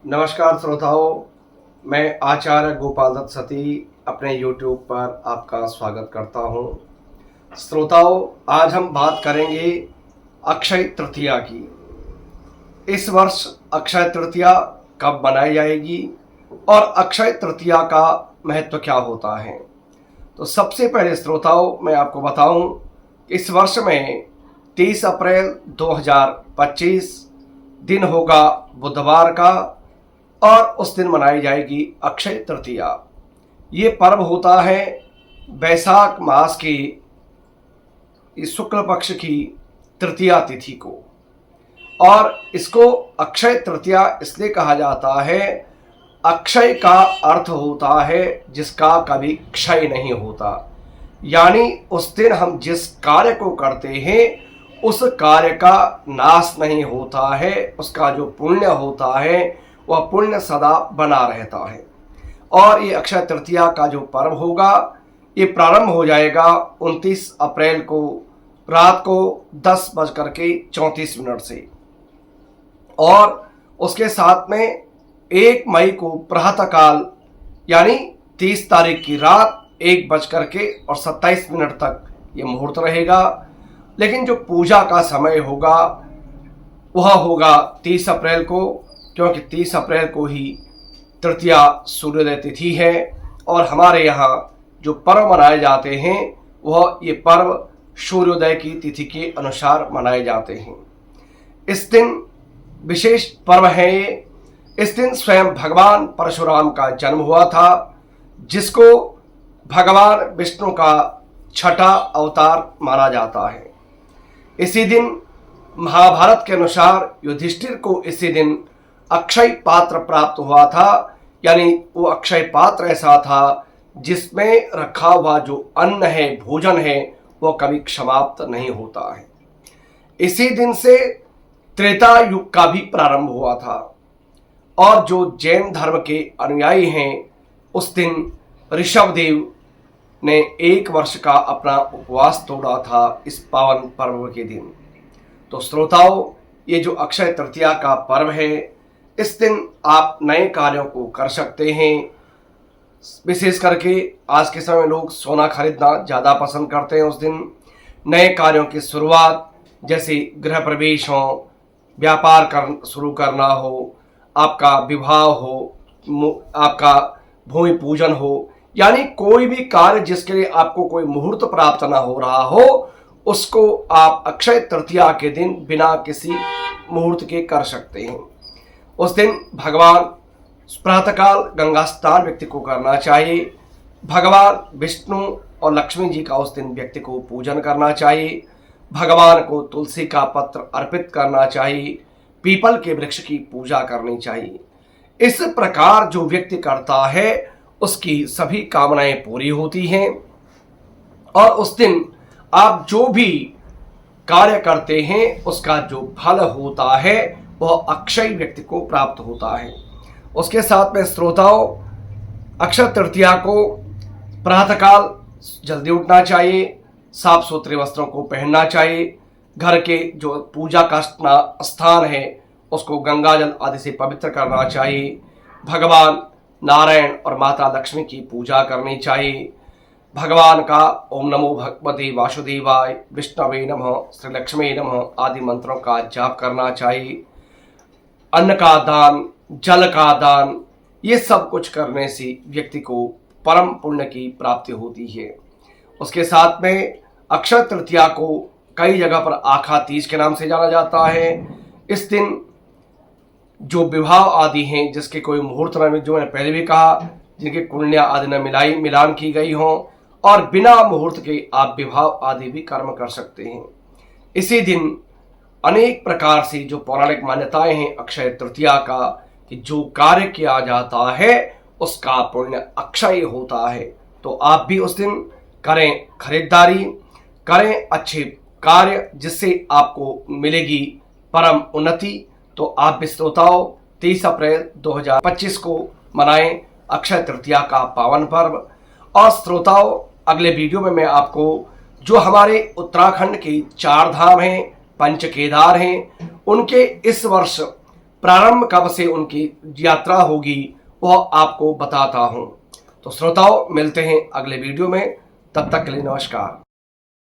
नमस्कार श्रोताओं, मैं आचार्य गोपाल दत्त सती अपने YouTube पर आपका स्वागत करता हूं। श्रोताओं, आज हम बात करेंगे अक्षय तृतीया की। इस वर्ष अक्षय तृतीया कब मनाई जाएगी और अक्षय तृतीया का महत्व क्या होता है। तो सबसे पहले श्रोताओं, मैं आपको बताऊं, इस वर्ष में 30 अप्रैल 2025 दिन होगा बुधवार का और उस दिन मनाई जाएगी अक्षय तृतीया। ये पर्व होता है वैशाख मास की शुक्ल पक्ष की तृतीया तिथि को, और इसको अक्षय तृतीया इसलिए कहा जाता है, अक्षय का अर्थ होता है जिसका कभी क्षय नहीं होता। यानी उस दिन हम जिस कार्य को करते हैं उस कार्य का नाश नहीं होता है, उसका जो पुण्य होता है वह पुण्य सदा बना रहता है। और ये अक्षय तृतीया का जो पर्व होगा ये प्रारंभ हो जाएगा 29 अप्रैल को रात को 10:34 से, और उसके साथ में 1 मई को प्रातःकाल यानी 30 तारीख की रात 1:27 तक ये मुहूर्त रहेगा। लेकिन जो पूजा का समय होगा वह होगा 30 अप्रैल को, क्योंकि 30 अप्रैल को ही तृतीया सूर्योदय तिथि है। और हमारे यहाँ जो पर्व मनाए जाते हैं वह ये पर्व सूर्योदय की तिथि के अनुसार मनाए जाते हैं। इस दिन विशेष पर्व है ये। इस दिन स्वयं भगवान परशुराम का जन्म हुआ था, जिसको भगवान विष्णु का छठा अवतार माना जाता है। इसी दिन महाभारत के अनुसार युधिष्ठिर को इसी दिन अक्षय पात्र प्राप्त हुआ था। यानी वो अक्षय पात्र ऐसा था जिसमें रखा हुआ जो अन्न है, भोजन है, वो कभी समाप्त नहीं होता है। इसी दिन से त्रेता युग का भी प्रारंभ हुआ था, और जो जैन धर्म के अनुयायी हैं उस दिन ऋषभदेव ने 1 वर्ष का अपना उपवास तोड़ा था इस पावन पर्व के दिन। तो श्रोताओं, ये जो अक्षय तृतीया का पर्व है, इस दिन आप नए कार्यों को कर सकते हैं। विशेष करके आज के समय लोग सोना खरीदना ज़्यादा पसंद करते हैं। उस दिन नए कार्यों की शुरुआत, जैसे गृह प्रवेश हो, व्यापार शुरू करना हो, आपका विवाह हो, आपका भूमि पूजन हो, यानी कोई भी कार्य जिसके लिए आपको कोई मुहूर्त प्राप्त ना हो रहा हो, उसको आप अक्षय तृतीया के दिन बिना किसी मुहूर्त के कर सकते हैं। उस दिन भगवान प्रातःकाल गंगा स्नान व्यक्ति को करना चाहिए। भगवान विष्णु और लक्ष्मी जी का उस दिन व्यक्ति को पूजन करना चाहिए। भगवान को तुलसी का पत्र अर्पित करना चाहिए। पीपल के वृक्ष की पूजा करनी चाहिए। इस प्रकार जो व्यक्ति करता है उसकी सभी कामनाएं पूरी होती हैं, और उस दिन आप जो भी कार्य करते हैं उसका जो फल होता है वह अक्षय व्यक्ति को प्राप्त होता है। उसके साथ में श्रोताओं, अक्षय तृतीया को प्रातःकाल जल्दी उठना चाहिए, साफ सुथरे वस्त्रों को पहनना चाहिए, घर के जो पूजा का स्थान है उसको गंगा जल आदि से पवित्र करना चाहिए, भगवान नारायण और माता लक्ष्मी की पूजा करनी चाहिए, भगवान का ओम नमो भगवते वासुदेवाय, विष्णवे नमः, श्री लक्ष्मी नमः आदि मंत्रों का जाप करना चाहिए। अन्न का दान, जल का दान, ये सब कुछ करने से व्यक्ति को परम पुण्य की प्राप्ति होती है। उसके साथ में अक्षय तृतीया को कई जगह पर आखा तीज के नाम से जाना जाता है। इस दिन जो विवाह आदि हैं, जिसके कोई मुहूर्त न, जो मैंने पहले भी कहा, जिनके कुंडलियां आदि न मिलान की गई हों, और बिना मुहूर्त के आप विवाह आदि भी कर्म कर सकते हैं। इसी दिन अनेक प्रकार से जो पौराणिक मान्यताएं हैं अक्षय तृतीया का, कि जो कार्य किया जाता है उसका पुण्य अक्षय होता है। तो आप भी उस दिन करें खरीदारी, करें अच्छे कार्य, जिससे आपको मिलेगी परम उन्नति। तो आप भी श्रोताओं 30 अप्रैल 2025 को मनाएं अक्षय तृतीया का पावन पर्व। और श्रोताओं, अगले वीडियो में मैं आपको जो हमारे उत्तराखंड के 4 धाम हैं, पंच केदार हैं, उनके इस वर्ष प्रारंभ कब से उनकी यात्रा होगी वह आपको बताता हूं। तो श्रोताओं, मिलते हैं अगले वीडियो में, तब तक के लिए नमस्कार।